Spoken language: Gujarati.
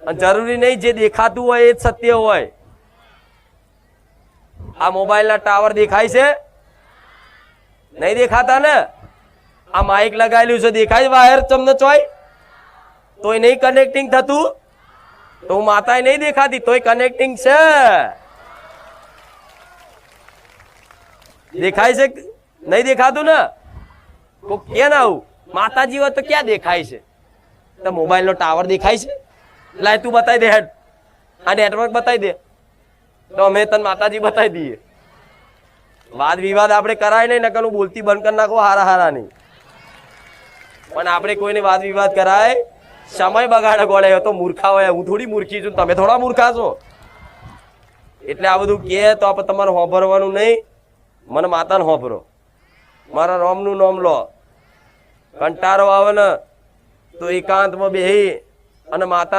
અને જરૂરી નહીં જે દેખાતું હોય એ જ સત્ય હોય. આ મોબાઈલના ટાવર દેખાય છે? નહીં દેખાતા ને? આ માઇક લગાવેલું છે દેખાય વાયર તમને ચોય? તોય નહીં કનેક્ટિંગ થતું? તો માતા નહીં દેખાતી તોય કનેક્ટિંગ છે. દેખાય છે નહીં દેખાતું ને? કે ના આવું માતાજી હોય તો ક્યાં દેખાય છે? તો મોબાઈલ નો ટાવર દેખાય છે? લાય તું બતાવી દે હેડ, આ નેટવર્ક બતાવી દે તો અમે તને માતાજી બતાવી દઈએ. વાદ વિવાદ આપણે કરાય નહીં, નકર હું બોલતી બંધ કરી નાખો હારા હારા નહીં. પણ આપણે કોઈને વાદ વિવાદ કરાય સમય બગાડે ગોળે તો મૂર્ખા હોય. હું થોડી મૂર્ખી છું, તમે થોડા મૂર્ખા છો. એટલે આ બધું કે તો આપણે તમારે હોભરવાનું નહીં. મને માતાને હોભરો, મારા રામનું નામ લો. કંટાળો આવે ને તો એકાંતમાં બેહી અને માતા